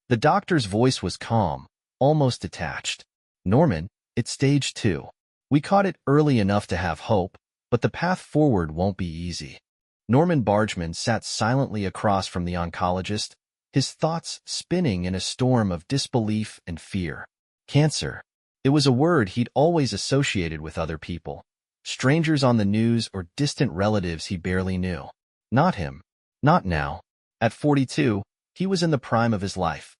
The doctor's voice was calm, almost detached. "Norman, it's stage 2. We caught it early enough to have hope, but the path forward won't be easy." Norman Bargeman sat silently across from the oncologist, his thoughts spinning in a storm of disbelief and fear. Cancer. It was a word he'd always associated with other people. Strangers on the news or distant relatives he barely knew. Not him. Not now. At 42, he was in the prime of his life,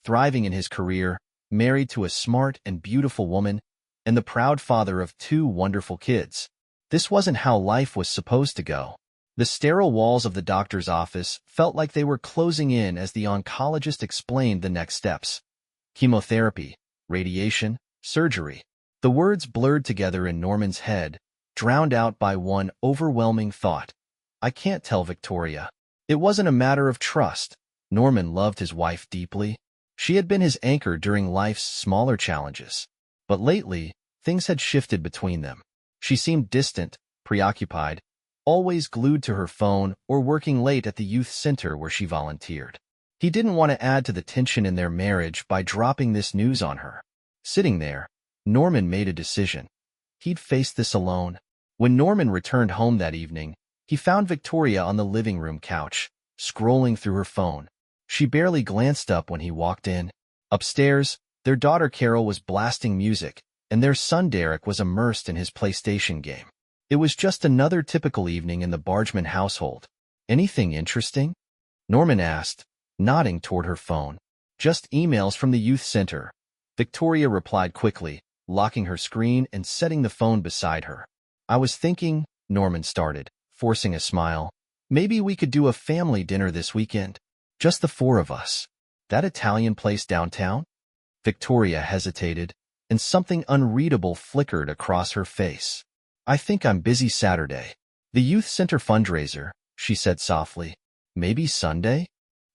thriving in his career, married to a smart and beautiful woman, and the proud father of 2 wonderful kids. This wasn't how life was supposed to go. The sterile walls of the doctor's office felt like they were closing in as the oncologist explained the next steps. Chemotherapy, radiation, surgery. The words blurred together in Norman's head, drowned out by one overwhelming thought. I can't tell Victoria. It wasn't a matter of trust. Norman loved his wife deeply. She had been his anchor during life's smaller challenges. But lately, things had shifted between them. She seemed distant, preoccupied, always glued to her phone or working late at the youth center where she volunteered. He didn't want to add to the tension in their marriage by dropping this news on her. Sitting there, Norman made a decision. He'd face this alone. When Norman returned home that evening, he found Victoria on the living room couch, scrolling through her phone. She barely glanced up when he walked in. Upstairs, their daughter Carol was blasting music, and their son Derek was immersed in his PlayStation game. It was just another typical evening in the Bargeman household. "Anything interesting?" Norman asked, nodding toward her phone. "Just emails from the youth center." Victoria replied quickly, locking her screen and setting the phone beside her. "I was thinking," Norman started, forcing a smile, "maybe we could do a family dinner this weekend. Just the 4 of us. That Italian place downtown?" Victoria hesitated, and something unreadable flickered across her face. "I think I'm busy Saturday. The youth center fundraiser," she said softly. "Maybe Sunday?"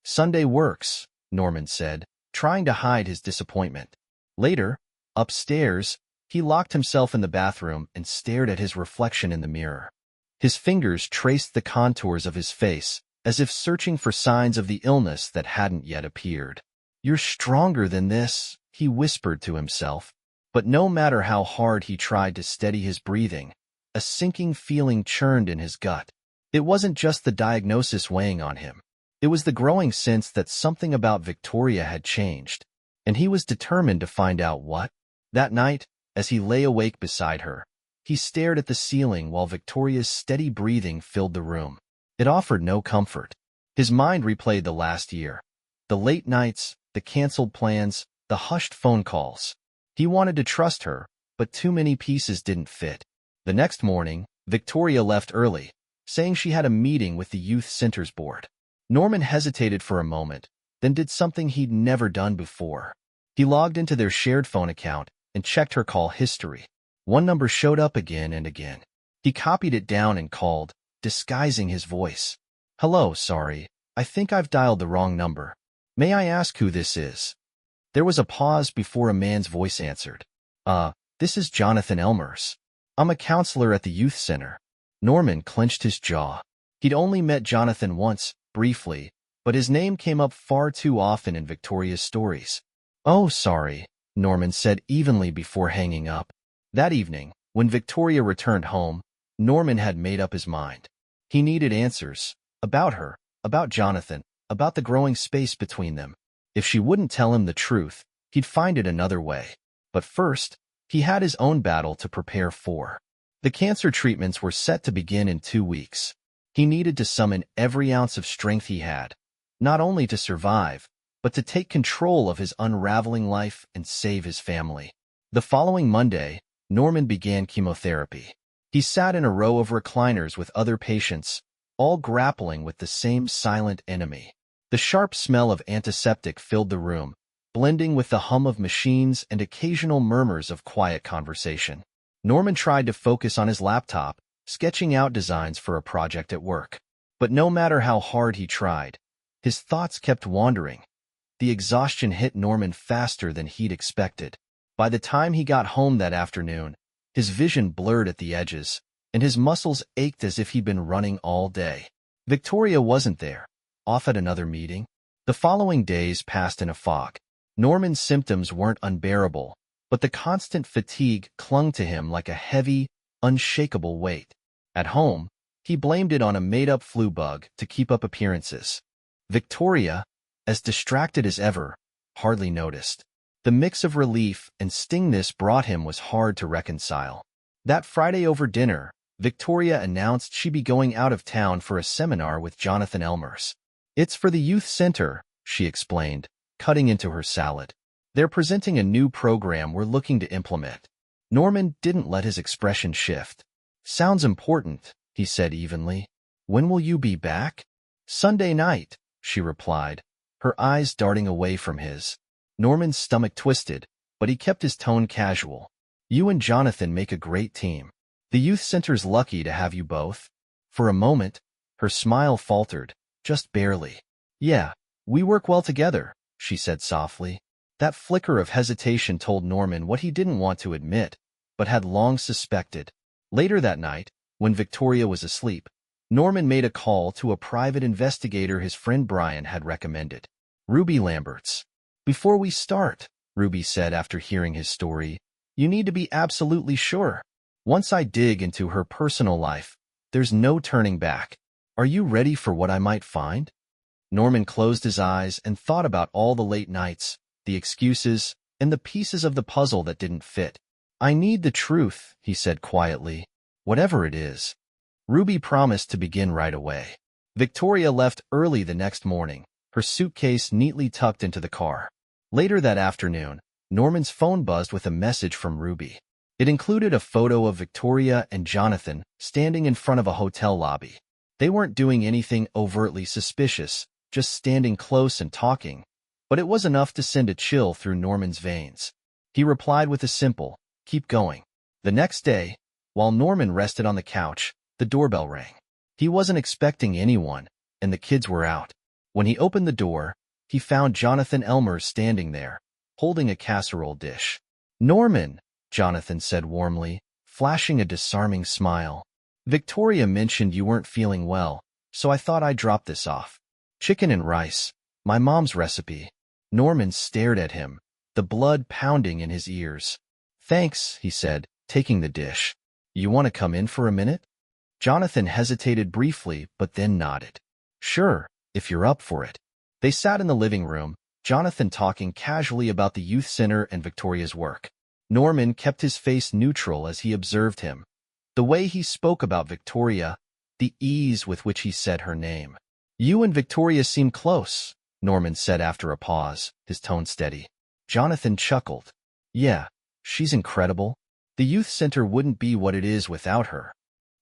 "Sunday works," Norman said, trying to hide his disappointment. Later, upstairs, he locked himself in the bathroom and stared at his reflection in the mirror. His fingers traced the contours of his face, as if searching for signs of the illness that hadn't yet appeared. "You're stronger than this," he whispered to himself. But no matter how hard he tried to steady his breathing, a sinking feeling churned in his gut. It wasn't just the diagnosis weighing on him. It was the growing sense that something about Victoria had changed, and he was determined to find out what. That night, as he lay awake beside her, he stared at the ceiling while Victoria's steady breathing filled the room. It offered no comfort. His mind replayed the last year. The late nights, the canceled plans, the hushed phone calls. He wanted to trust her, but too many pieces didn't fit. The next morning, Victoria left early, saying she had a meeting with the youth center's board. Norman hesitated for a moment, then did something he'd never done before. He logged into their shared phone account and checked her call history. One number showed up again and again. He copied it down and called, disguising his voice. "Hello, sorry, I think I've dialed the wrong number. May I ask who this is?" There was a pause before a man's voice answered. This is Jonathan Elmers. I'm a counselor at the youth center." Norman clenched his jaw. He'd only met Jonathan once, briefly, but his name came up far too often in Victoria's stories. "Oh, sorry," Norman said evenly before hanging up. That evening, when Victoria returned home, Norman had made up his mind. He needed answers. About her, about Jonathan, about the growing space between them. If she wouldn't tell him the truth, he'd find it another way. But first, he had his own battle to prepare for. The cancer treatments were set to begin in 2 weeks. He needed to summon every ounce of strength he had, not only to survive, but to take control of his unraveling life and save his family. The following Monday, Norman began chemotherapy. He sat in a row of recliners with other patients, all grappling with the same silent enemy. The sharp smell of antiseptic filled the room, blending with the hum of machines and occasional murmurs of quiet conversation. Norman tried to focus on his laptop, sketching out designs for a project at work. But no matter how hard he tried, his thoughts kept wandering. The exhaustion hit Norman faster than he'd expected. By the time he got home that afternoon, his vision blurred at the edges, and his muscles ached as if he'd been running all day. Victoria wasn't there, off at another meeting. The following days passed in a fog. Norman's symptoms weren't unbearable, but the constant fatigue clung to him like a heavy, unshakable weight. At home, he blamed it on a made-up flu bug to keep up appearances. Victoria, as distracted as ever, hardly noticed. The mix of relief and sting this brought him was hard to reconcile. That Friday over dinner, Victoria announced she'd be going out of town for a seminar with Jonathan Elmers. "It's for the youth center," she explained, cutting into her salad. "They're presenting a new program we're looking to implement." Norman didn't let his expression shift. "Sounds important," he said evenly. "When will you be back?" "Sunday night," she replied, her eyes darting away from his. Norman's stomach twisted, but he kept his tone casual. "You and Jonathan make a great team. The youth center's lucky to have you both." For a moment, her smile faltered, just barely. "Yeah, we work well together," she said softly. That flicker of hesitation told Norman what he didn't want to admit, but had long suspected. Later that night, when Victoria was asleep, Norman made a call to a private investigator his friend Brian had recommended. "Ruby Lambert's." "Before we start," Ruby said after hearing his story, "you need to be absolutely sure. Once I dig into her personal life, there's no turning back. Are you ready for what I might find?" Norman closed his eyes and thought about all the late nights, the excuses, and the pieces of the puzzle that didn't fit. "I need the truth," he said quietly, "whatever it is." Ruby promised to begin right away. Victoria left early the next morning, her suitcase neatly tucked into the car. Later that afternoon, Norman's phone buzzed with a message from Ruby. It included a photo of Victoria and Jonathan standing in front of a hotel lobby. They weren't doing anything overtly suspicious, just standing close and talking, but it was enough to send a chill through Norman's veins. He replied with a simple, "Keep going." The next day, while Norman rested on the couch, the doorbell rang. He wasn't expecting anyone, and the kids were out. When he opened the door, he found Jonathan Elmers standing there, holding a casserole dish. "Norman," Jonathan said warmly, flashing a disarming smile. "Victoria mentioned you weren't feeling well, so I thought I'd drop this off. Chicken and rice, my mom's recipe." Norman stared at him, the blood pounding in his ears. "Thanks," he said, taking the dish. "You want to come in for a minute?" Jonathan hesitated briefly, but then nodded. "Sure, if you're up for it." They sat in the living room, Jonathan talking casually about the youth center and Victoria's work. Norman kept his face neutral as he observed him. The way he spoke about Victoria, the ease with which he said her name. "You and Victoria seem close," Norman said after a pause, his tone steady. Jonathan chuckled. "Yeah, she's incredible. The youth center wouldn't be what it is without her."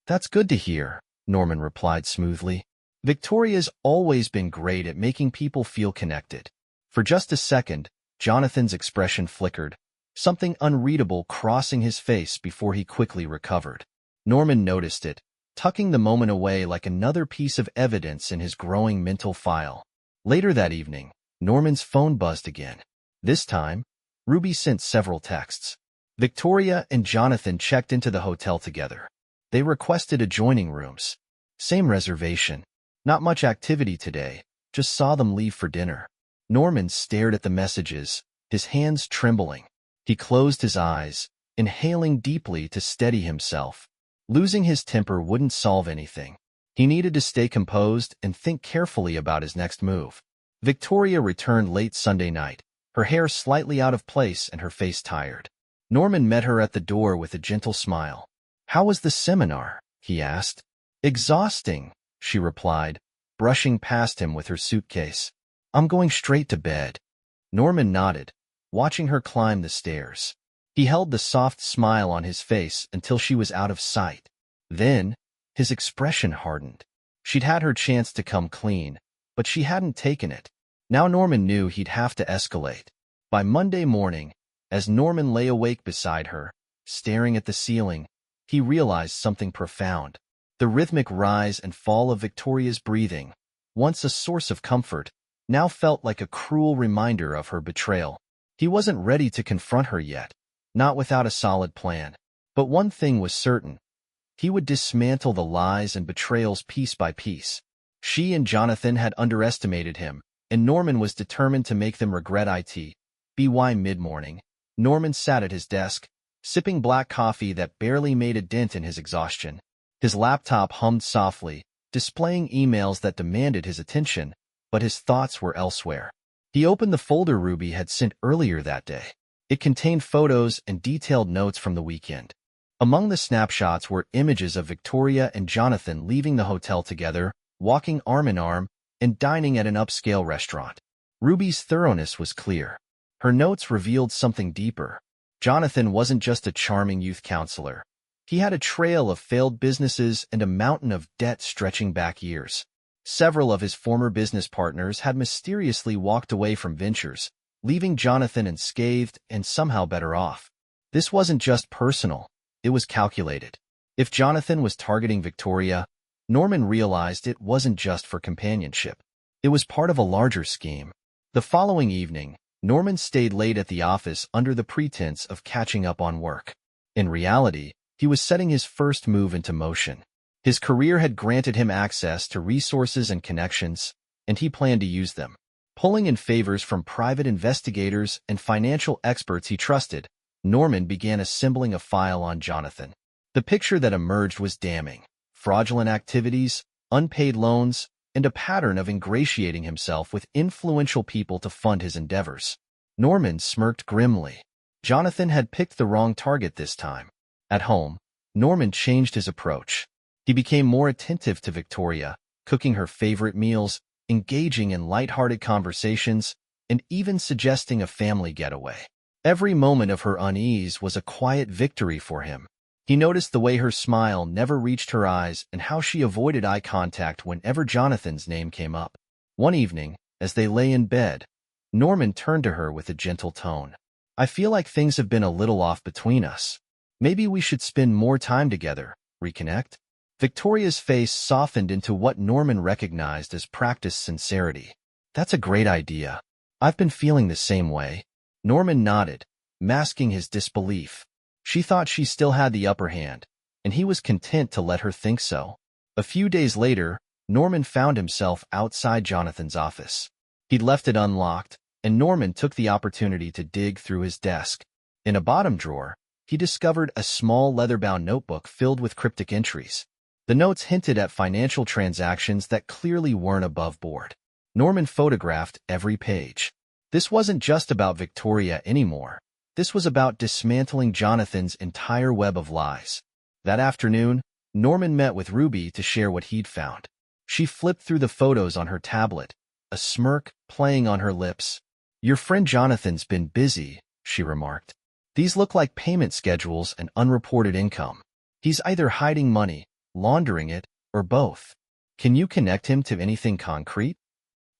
"That's good to hear," Norman replied smoothly. "Victoria's always been great at making people feel connected." For just a second, Jonathan's expression flickered, something unreadable crossing his face before he quickly recovered. Norman noticed it, tucking the moment away like another piece of evidence in his growing mental file. Later that evening, Norman's phone buzzed again. This time, Ruby sent several texts. Victoria and Jonathan checked into the hotel together. They requested adjoining rooms. Same reservation. Not much activity today, just saw them leave for dinner. Norman stared at the messages, his hands trembling. He closed his eyes, inhaling deeply to steady himself. Losing his temper wouldn't solve anything. He needed to stay composed and think carefully about his next move. Victoria returned late Sunday night, her hair slightly out of place and her face tired. Norman met her at the door with a gentle smile. "How was the seminar?" he asked. "Exhausting," she replied, brushing past him with her suitcase. "I'm going straight to bed." Norman nodded, watching her climb the stairs. He held the soft smile on his face until she was out of sight. Then, his expression hardened. She'd had her chance to come clean, but she hadn't taken it. Now Norman knew he'd have to escalate. By Monday morning, as Norman lay awake beside her, staring at the ceiling, he realized something profound. The rhythmic rise and fall of Victoria's breathing, once a source of comfort, now felt like a cruel reminder of her betrayal. He wasn't ready to confront her yet, not without a solid plan. But one thing was certain. He would dismantle the lies and betrayals piece by piece. She and Jonathan had underestimated him, and Norman was determined to make them regret it. Mid-morning, Norman sat at his desk, sipping black coffee that barely made a dent in his exhaustion. His laptop hummed softly, displaying emails that demanded his attention, but his thoughts were elsewhere. He opened the folder Ruby had sent earlier that day. It contained photos and detailed notes from the weekend. Among the snapshots were images of Victoria and Jonathan leaving the hotel together, walking arm in arm, and dining at an upscale restaurant. Ruby's thoroughness was clear. Her notes revealed something deeper. Jonathan wasn't just a charming youth counselor. He had a trail of failed businesses and a mountain of debt stretching back years. Several of his former business partners had mysteriously walked away from ventures, leaving Jonathan unscathed and somehow better off. This wasn't just personal. It was calculated. If Jonathan was targeting Victoria, Norman realized it wasn't just for companionship. It was part of a larger scheme. The following evening, Norman stayed late at the office under the pretense of catching up on work. In reality, he was setting his first move into motion. His career had granted him access to resources and connections, and he planned to use them. Pulling in favors from private investigators and financial experts he trusted, Norman began assembling a file on Jonathan. The picture that emerged was damning. Fraudulent activities, unpaid loans, and a pattern of ingratiating himself with influential people to fund his endeavors. Norman smirked grimly. Jonathan had picked the wrong target this time. At home, Norman changed his approach. He became more attentive to Victoria, cooking her favorite meals, engaging in light-hearted conversations, and even suggesting a family getaway. Every moment of her unease was a quiet victory for him. He noticed the way her smile never reached her eyes and how she avoided eye contact whenever Jonathan's name came up. One evening, as they lay in bed, Norman turned to her with a gentle tone. "I feel like things have been a little off between us. Maybe we should spend more time together, reconnect?" Victoria's face softened into what Norman recognized as practiced sincerity. "That's a great idea. I've been feeling the same way." Norman nodded, masking his disbelief. She thought she still had the upper hand, and he was content to let her think so. A few days later, Norman found himself outside Jonathan's office. He'd left it unlocked, and Norman took the opportunity to dig through his desk. In a bottom drawer, he discovered a small leather-bound notebook filled with cryptic entries. The notes hinted at financial transactions that clearly weren't above board. Norman photographed every page. This wasn't just about Victoria anymore. This was about dismantling Jonathan's entire web of lies. That afternoon, Norman met with Ruby to share what he'd found. She flipped through the photos on her tablet, a smirk playing on her lips. "Your friend Jonathan's been busy," she remarked. "These look like payment schedules and unreported income. He's either hiding money, laundering it, or both. Can you connect him to anything concrete?"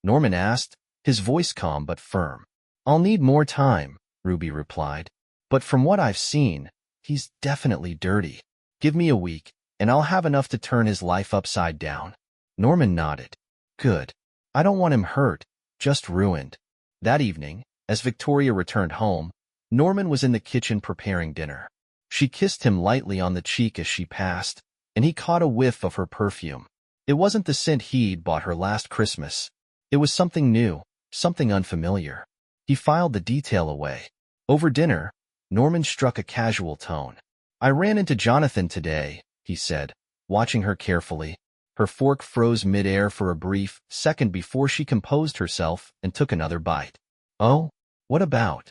Norman asked, his voice calm but firm. "I'll need more time," Ruby replied. "But from what I've seen, he's definitely dirty. Give me a week, and I'll have enough to turn his life upside down." Norman nodded. "Good. I don't want him hurt, just ruined." That evening, as Victoria returned home, Norman was in the kitchen preparing dinner. She kissed him lightly on the cheek as she passed, and he caught a whiff of her perfume. It wasn't the scent he'd bought her last Christmas. It was something new, something unfamiliar. He filed the detail away. Over dinner, Norman struck a casual tone. "I ran into Jonathan today," he said, watching her carefully. Her fork froze midair for a brief second before she composed herself and took another bite. "Oh, what about?"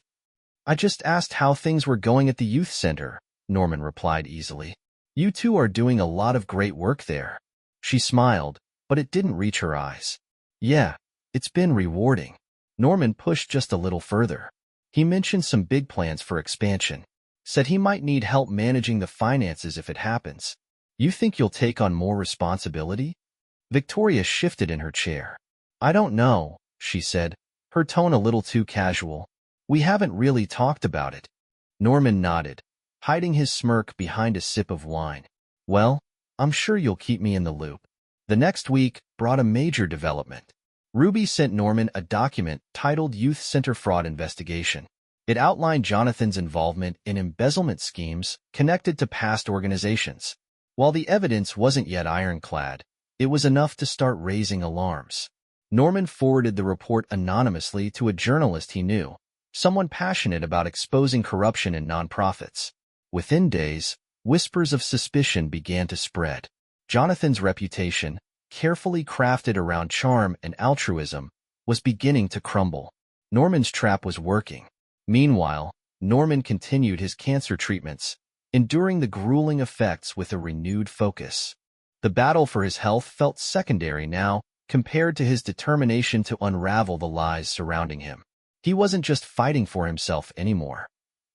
"I just asked how things were going at the youth center," Norman replied easily. "You two are doing a lot of great work there." She smiled, but it didn't reach her eyes. "Yeah, it's been rewarding." Norman pushed just a little further. He mentioned some big plans for expansion. Said he might need help managing the finances if it happens. "You think you'll take on more responsibility?" Victoria shifted in her chair. "I don't know," she said, her tone a little too casual. "We haven't really talked about it." Norman nodded, hiding his smirk behind a sip of wine. "Well, I'm sure you'll keep me in the loop." The next week brought a major development. Ruby sent Norman a document titled Youth Center Fraud Investigation. It outlined Jonathan's involvement in embezzlement schemes connected to past organizations. While the evidence wasn't yet ironclad, it was enough to start raising alarms. Norman forwarded the report anonymously to a journalist he knew, someone passionate about exposing corruption in nonprofits. Within days, whispers of suspicion began to spread. Jonathan's reputation, carefully crafted around charm and altruism, was beginning to crumble. Norman's trap was working. Meanwhile, Norman continued his cancer treatments, enduring the grueling effects with a renewed focus. The battle for his health felt secondary now, compared to his determination to unravel the lies surrounding him. He wasn't just fighting for himself anymore.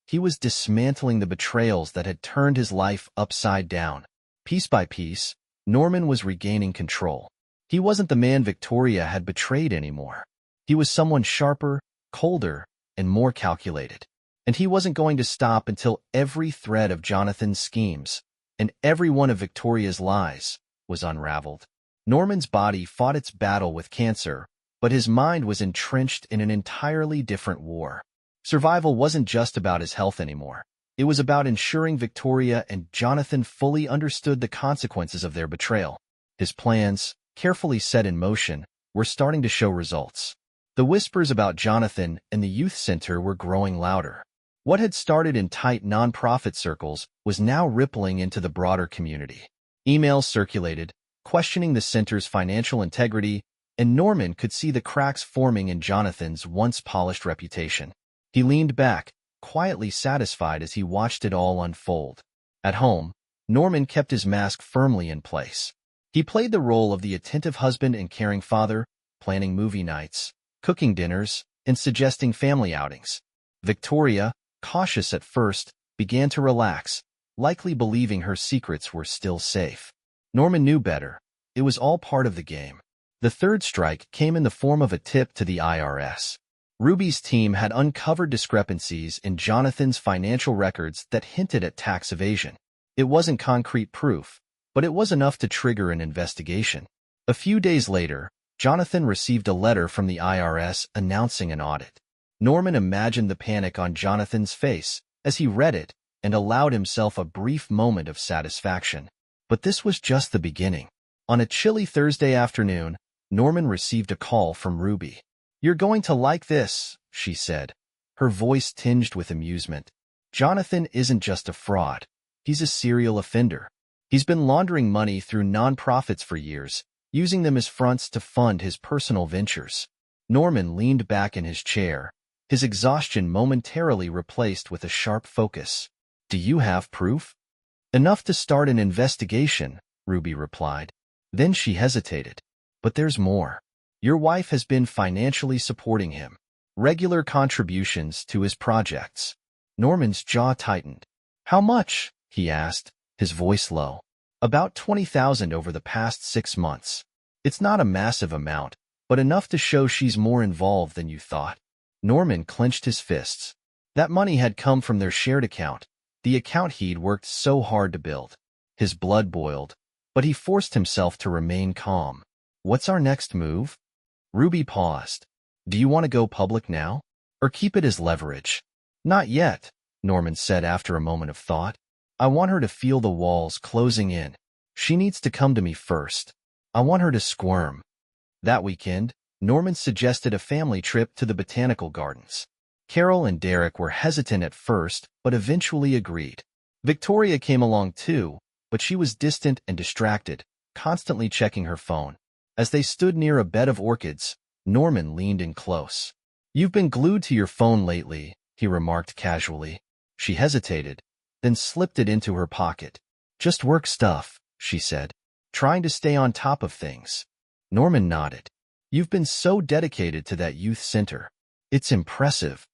He was dismantling the betrayals that had turned his life upside down. Piece by piece, Norman was regaining control. He wasn't the man Victoria had betrayed anymore. He was someone sharper, colder, and more calculated. And he wasn't going to stop until every thread of Jonathan's schemes and every one of Victoria's lies was unraveled. Norman's body fought its battle with cancer, but his mind was entrenched in an entirely different war. Survival wasn't just about his health anymore. It was about ensuring Victoria and Jonathan fully understood the consequences of their betrayal. His plans, carefully set in motion, were starting to show results. The whispers about Jonathan and the youth center were growing louder. What had started in tight nonprofit circles was now rippling into the broader community. Emails circulated, questioning the center's financial integrity, and Norman could see the cracks forming in Jonathan's once polished reputation. He leaned back, quietly satisfied as he watched it all unfold. At home, Norman kept his mask firmly in place. He played the role of the attentive husband and caring father, planning movie nights, cooking dinners, and suggesting family outings. Victoria, cautious at first, began to relax, likely believing her secrets were still safe. Norman knew better. It was all part of the game. The third strike came in the form of a tip to the IRS. Ruby's team had uncovered discrepancies in Jonathan's financial records that hinted at tax evasion. It wasn't concrete proof, but it was enough to trigger an investigation. A few days later, Jonathan received a letter from the IRS announcing an audit. Norman imagined the panic on Jonathan's face as he read it and allowed himself a brief moment of satisfaction. But this was just the beginning. On a chilly Thursday afternoon, Norman received a call from Ruby. "You're going to like this," she said, her voice tinged with amusement. "Jonathan isn't just a fraud. He's a serial offender. He's been laundering money through nonprofits for years, using them as fronts to fund his personal ventures." Norman leaned back in his chair, his exhaustion momentarily replaced with a sharp focus. "Do you have proof?" "Enough to start an investigation," Ruby replied. Then she hesitated. "But there's more. Your wife has been financially supporting him. Regular contributions to his projects." Norman's jaw tightened. "How much?" he asked, his voice low. "About $20,000 over the past 6 months. It's not a massive amount, but enough to show she's more involved than you thought." Norman clenched his fists. That money had come from their shared account, the account he'd worked so hard to build. His blood boiled, but he forced himself to remain calm. "What's our next move?" Ruby paused. "Do you want to go public now? Or keep it as leverage?" "Not yet," Norman said after a moment of thought. "I want her to feel the walls closing in. She needs to come to me first. I want her to squirm." That weekend, Norman suggested a family trip to the botanical gardens. Carol and Derek were hesitant at first, but eventually agreed. Victoria came along too, but she was distant and distracted, constantly checking her phone. As they stood near a bed of orchids, Norman leaned in close. "You've been glued to your phone lately," he remarked casually. She hesitated, then slipped it into her pocket. "Just work stuff," she said, "trying to stay on top of things." Norman nodded. "You've been so dedicated to that youth center. It's impressive."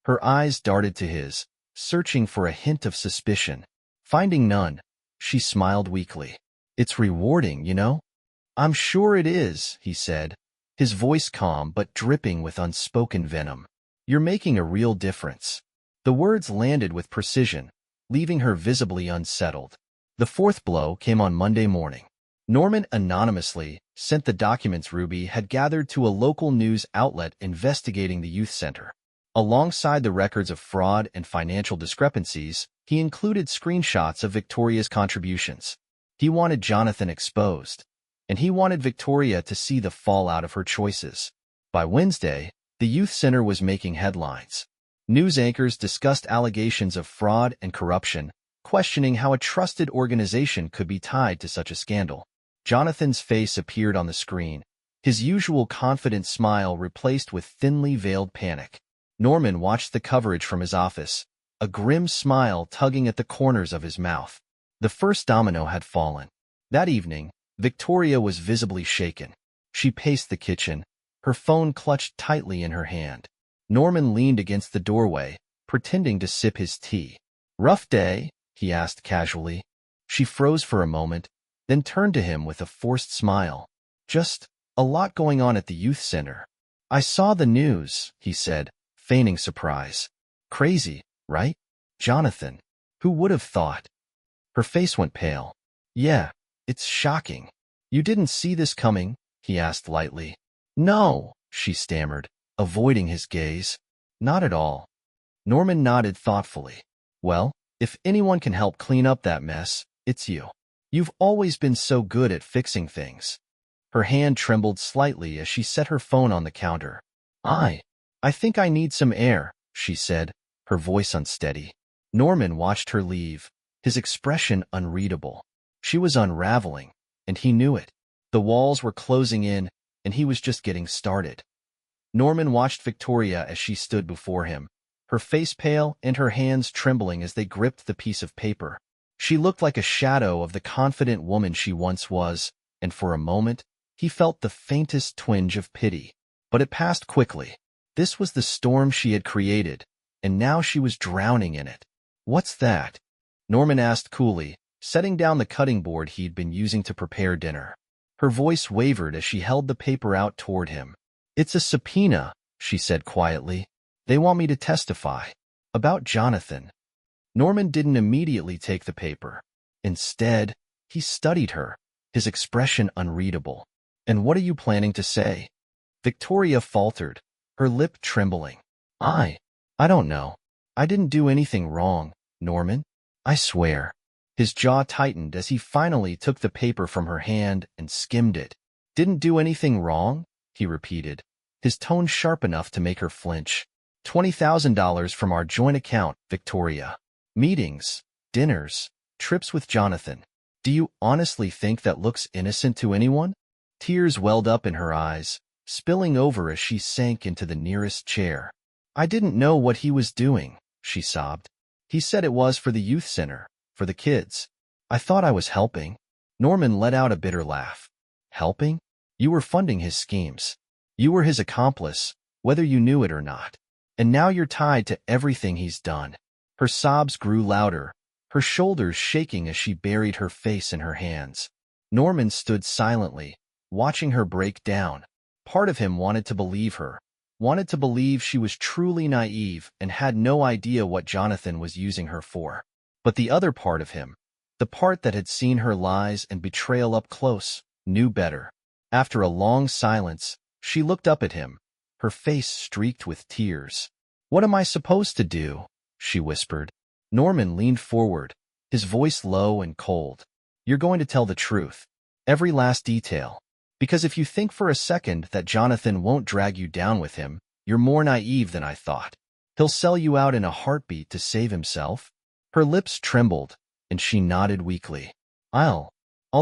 Her eyes darted to his, searching for a hint of suspicion. Finding none, she smiled weakly. "It's rewarding, you know?" "I'm sure it is," he said, his voice calm but dripping with unspoken venom. "You're making a real difference." The words landed with precision, leaving her visibly unsettled. The fourth blow came on Monday morning. Norman anonymously sent the documents Ruby had gathered to a local news outlet investigating the youth center. Alongside the records of fraud and financial discrepancies, he included screenshots of Victoria's contributions. He wanted Jonathan exposed. and he wanted Victoria to see the fallout of her choices. By Wednesday, the youth center was making headlines. News anchors discussed allegations of fraud and corruption, questioning how a trusted organization could be tied to such a scandal. Jonathan's face appeared on the screen, his usual confident smile replaced with thinly veiled panic. Norman watched the coverage from his office, a grim smile tugging at the corners of his mouth. The first domino had fallen. That evening, Victoria was visibly shaken. She paced the kitchen, her phone clutched tightly in her hand. Norman leaned against the doorway, pretending to sip his tea. "Rough day?" he asked casually. She froze for a moment, then turned to him with a forced smile. "Just a lot going on at the youth center." "I saw the news," he said, feigning surprise. "Crazy, right? Jonathan. Who would have thought?" Her face went pale. "Yeah, it's shocking." "You didn't see this coming?" he asked lightly. "No," she stammered, avoiding his gaze. "Not at all." Norman nodded thoughtfully. "Well, if anyone can help clean up that mess, it's you. You've always been so good at fixing things." Her hand trembled slightly as she set her phone on the counter. I think I need some air," she said, her voice unsteady. Norman watched her leave, his expression unreadable. She was unraveling, and he knew it. The walls were closing in, and he was just getting started. Norman watched Victoria as she stood before him, her face pale and her hands trembling as they gripped the piece of paper. She looked like a shadow of the confident woman she once was, and for a moment, he felt the faintest twinge of pity. But it passed quickly. This was the storm she had created, and now she was drowning in it. "What's that?" Norman asked coolly, setting down the cutting board he'd been using to prepare dinner. Her voice wavered as she held the paper out toward him. "It's a subpoena," she said quietly. "They want me to testify. About Jonathan." Norman didn't immediately take the paper. Instead, he studied her, his expression unreadable. "And what are you planning to say?" Victoria faltered, her lip trembling. I don't know. I didn't do anything wrong, Norman. I swear." His jaw tightened as he finally took the paper from her hand and skimmed it. "Didn't do anything wrong?" he repeated, his tone sharp enough to make her flinch. $20,000 from our joint account, Victoria. Meetings, dinners, trips with Jonathan. Do you honestly think that looks innocent to anyone?" Tears welled up in her eyes, spilling over as she sank into the nearest chair. "I didn't know what he was doing," she sobbed. "He said it was for the youth center, for the kids. I thought I was helping." Norman let out a bitter laugh. "Helping? You were funding his schemes. You were his accomplice, whether you knew it or not. And now you're tied to everything he's done." Her sobs grew louder, her shoulders shaking as she buried her face in her hands. Norman stood silently, watching her break down. Part of him wanted to believe her, wanted to believe she was truly naive and had no idea what Jonathan was using her for. But the other part of him, the part that had seen her lies and betrayal up close, knew better. After a long silence, she looked up at him, her face streaked with tears. "What am I supposed to do?" she whispered. Norman leaned forward, his voice low and cold. "You're going to tell the truth. Every last detail. Because if you think for a second that Jonathan won't drag you down with him, you're more naive than I thought. He'll sell you out in a heartbeat to save himself." Her lips trembled, and she nodded weakly. I'll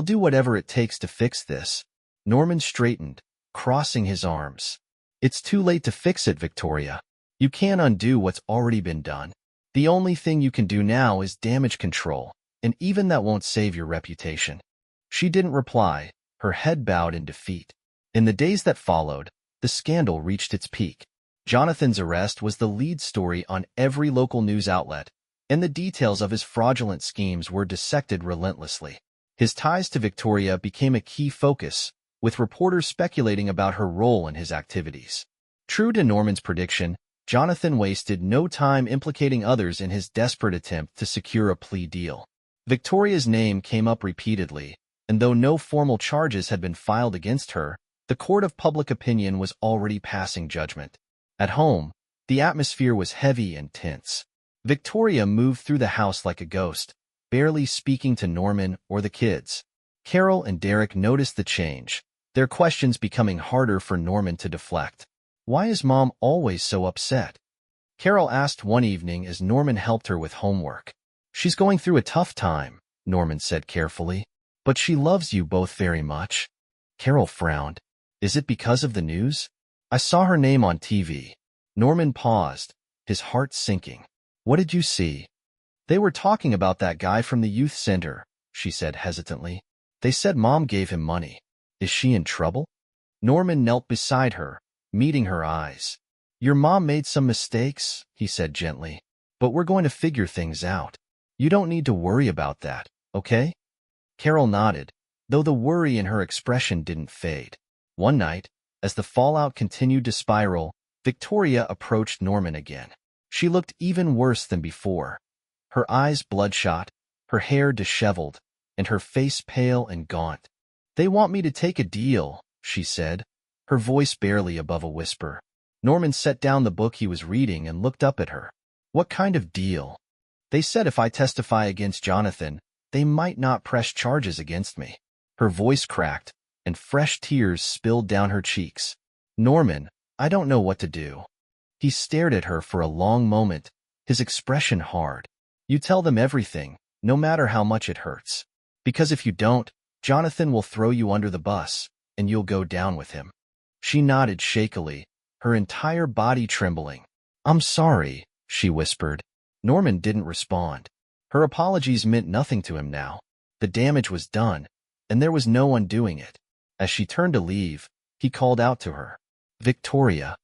do whatever it takes to fix this." Norman straightened, crossing his arms. "It's too late to fix it, Victoria. You can't undo what's already been done. The only thing you can do now is damage control, and even that won't save your reputation." She didn't reply, her head bowed in defeat. In the days that followed, the scandal reached its peak. Jonathan's arrest was the lead story on every local news outlet, and the details of his fraudulent schemes were dissected relentlessly. His ties to Victoria became a key focus, with reporters speculating about her role in his activities. True to Norman's prediction, Jonathan wasted no time implicating others in his desperate attempt to secure a plea deal. Victoria's name came up repeatedly, and though no formal charges had been filed against her, the court of public opinion was already passing judgment. At home, the atmosphere was heavy and tense. Victoria moved through the house like a ghost, barely speaking to Norman or the kids. Carol and Derek noticed the change, their questions becoming harder for Norman to deflect. Why is Mom always so upset? Carol asked one evening as Norman helped her with homework. She's going through a tough time, Norman said carefully. But she loves you both very much. Carol frowned. Is it because of the news? I saw her name on TV. Norman paused, his heart sinking. What did you see? They were talking about that guy from the youth center, she said hesitantly. They said Mom gave him money. Is she in trouble? Norman knelt beside her, meeting her eyes. Your mom made some mistakes, he said gently, but we're going to figure things out. You don't need to worry about that, okay? Carol nodded, though the worry in her expression didn't fade. One night, as the fallout continued to spiral, Victoria approached Norman again. She looked even worse than before. Her eyes bloodshot, her hair disheveled, and her face pale and gaunt. They want me to take a deal, she said, her voice barely above a whisper. Norman set down the book he was reading and looked up at her. What kind of deal? They said if I testify against Jonathan, they might not press charges against me. Her voice cracked, and fresh tears spilled down her cheeks. Norman, I don't know what to do. He stared at her for a long moment, his expression hard. You tell them everything, no matter how much it hurts. Because if you don't, Jonathan will throw you under the bus, and you'll go down with him. She nodded shakily, her entire body trembling. I'm sorry, she whispered. Norman didn't respond. Her apologies meant nothing to him now. The damage was done, and there was no undoing it. As she turned to leave, he called out to her. Victoria.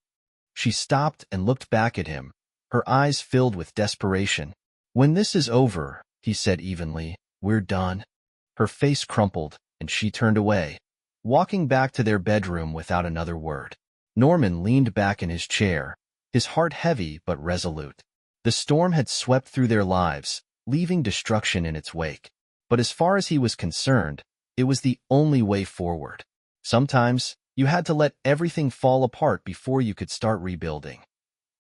She stopped and looked back at him, her eyes filled with desperation. When this is over, he said evenly, we're done. Her face crumpled, and she turned away, walking back to their bedroom without another word. Norman leaned back in his chair, his heart heavy but resolute. The storm had swept through their lives, leaving destruction in its wake. But as far as he was concerned, it was the only way forward. Sometimes, you had to let everything fall apart before you could start rebuilding.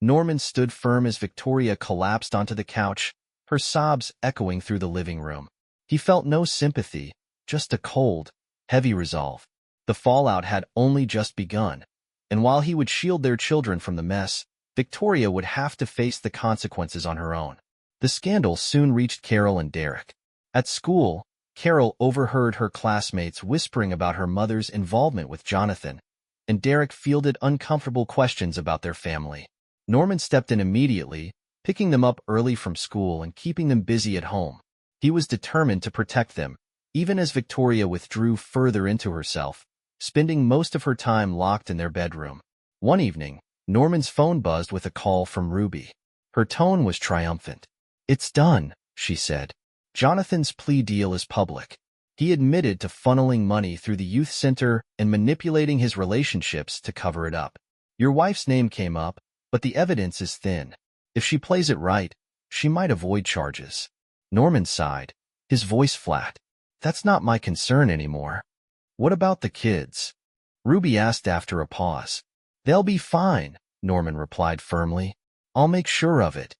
Norman stood firm as Victoria collapsed onto the couch, her sobs echoing through the living room. He felt no sympathy, just a cold, heavy resolve. The fallout had only just begun, and while he would shield their children from the mess, Victoria would have to face the consequences on her own. The scandal soon reached Carol and Derek. At school, Carol overheard her classmates whispering about her mother's involvement with Jonathan, and Derek fielded uncomfortable questions about their family. Norman stepped in immediately, picking them up early from school and keeping them busy at home. He was determined to protect them, even as Victoria withdrew further into herself, spending most of her time locked in their bedroom. One evening, Norman's phone buzzed with a call from Ruby. Her tone was triumphant. It's done, she said. Jonathan's plea deal is public. He admitted to funneling money through the youth center and manipulating his relationships to cover it up. Your wife's name came up, but the evidence is thin. If she plays it right, she might avoid charges. Norman sighed, his voice flat. That's not my concern anymore. What about the kids? Ruby asked after a pause. They'll be fine, Norman replied firmly. I'll make sure of it.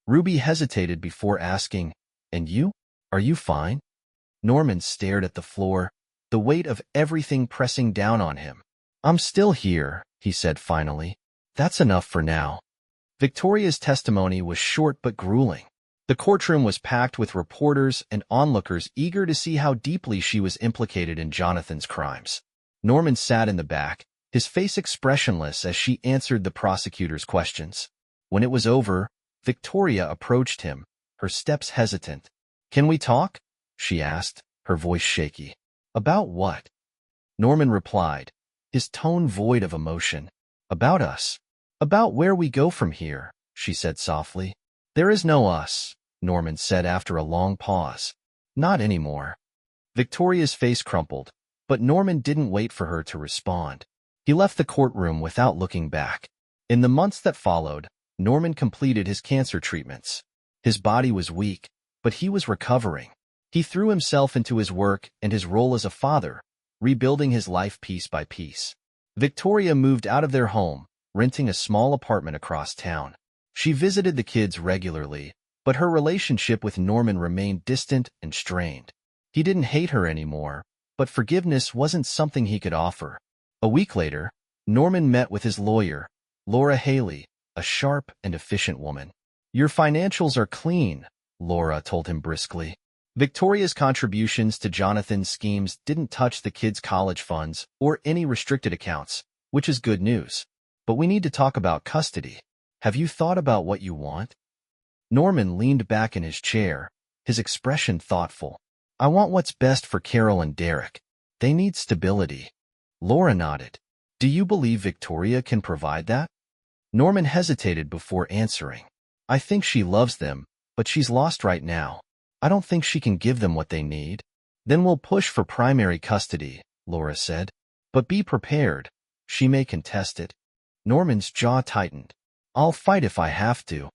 Ruby hesitated before asking, and you? Are you fine? Norman stared at the floor, the weight of everything pressing down on him. I'm still here, he said finally. That's enough for now. Victoria's testimony was short but grueling. The courtroom was packed with reporters and onlookers eager to see how deeply she was implicated in Jonathan's crimes. Norman sat in the back, his face expressionless as she answered the prosecutor's questions. When it was over, Victoria approached him, her steps hesitant. Can we talk? She asked, her voice shaky. About what? Norman replied, his tone void of emotion. About us. About where we go from here, she said softly. There is no us, Norman said after a long pause. Not anymore. Victoria's face crumpled, but Norman didn't wait for her to respond. He left the courtroom without looking back. In the months that followed, Norman completed his cancer treatments. His body was weak, but he was recovering. He threw himself into his work and his role as a father, rebuilding his life piece by piece. Victoria moved out of their home, renting a small apartment across town. She visited the kids regularly, but her relationship with Norman remained distant and strained. He didn't hate her anymore, but forgiveness wasn't something he could offer. A week later, Norman met with his lawyer, Laura Haley, a sharp and efficient woman. "Your financials are clean," Laura told him briskly. Victoria's contributions to Jonathan's schemes didn't touch the kids' college funds or any restricted accounts, which is good news. "But we need to talk about custody. Have you thought about what you want?" Norman leaned back in his chair, his expression thoughtful. "I want what's best for Carol and Derek. They need stability." Laura nodded. "Do you believe Victoria can provide that?" Norman hesitated before answering. "I think she loves them, but she's lost right now. I don't think she can give them what they need." "Then we'll push for primary custody," Laura said. "But be prepared. She may contest it." Norman's jaw tightened. "I'll fight if I have to."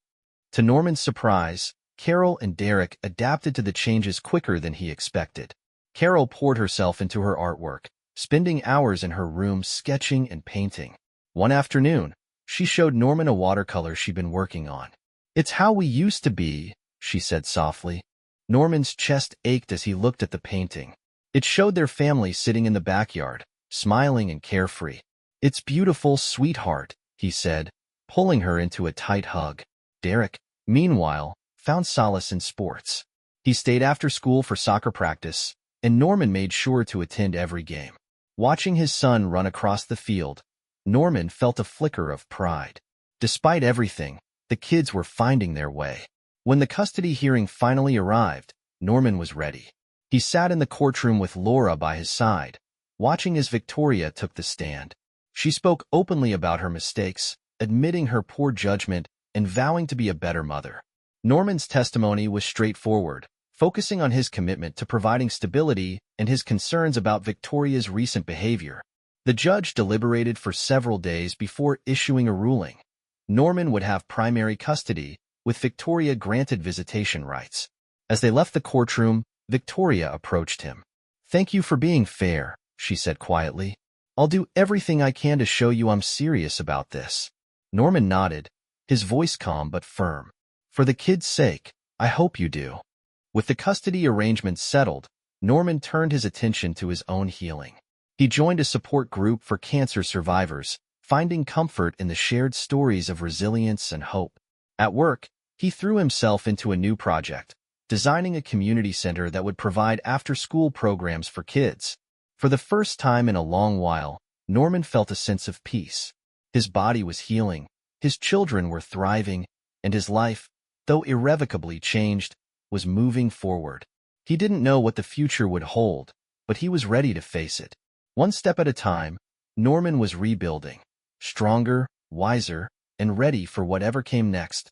To Norman's surprise, Carol and Derek adapted to the changes quicker than he expected. Carol poured herself into her artwork, spending hours in her room sketching and painting. One afternoon, she showed Norman a watercolor she'd been working on. "It's how we used to be," she said softly. Norman's chest ached as he looked at the painting. It showed their family sitting in the backyard, smiling and carefree. "It's beautiful, sweetheart," he said, pulling her into a tight hug. Derek, meanwhile, found solace in sports. He stayed after school for soccer practice, and Norman made sure to attend every game. Watching his son run across the field, Norman felt a flicker of pride. Despite everything, the kids were finding their way. When the custody hearing finally arrived, Norman was ready. He sat in the courtroom with Laura by his side, watching as Victoria took the stand. She spoke openly about her mistakes, admitting her poor judgment and vowing to be a better mother. Norman's testimony was straightforward, focusing on his commitment to providing stability and his concerns about Victoria's recent behavior. The judge deliberated for several days before issuing a ruling. Norman would have primary custody, with Victoria granted visitation rights. As they left the courtroom, Victoria approached him. "Thank you for being fair," she said quietly. "I'll do everything I can to show you I'm serious about this." Norman nodded, his voice calm but firm. "For the kids' sake, I hope you do." With the custody arrangements settled, Norman turned his attention to his own healing. He joined a support group for cancer survivors, finding comfort in the shared stories of resilience and hope. At work, he threw himself into a new project, designing a community center that would provide after-school programs for kids. For the first time in a long while, Norman felt a sense of peace. His body was healing, his children were thriving, and his life, though irrevocably changed, was moving forward. He didn't know what the future would hold, but he was ready to face it. One step at a time, Norman was rebuilding, stronger, wiser, and ready for whatever came next.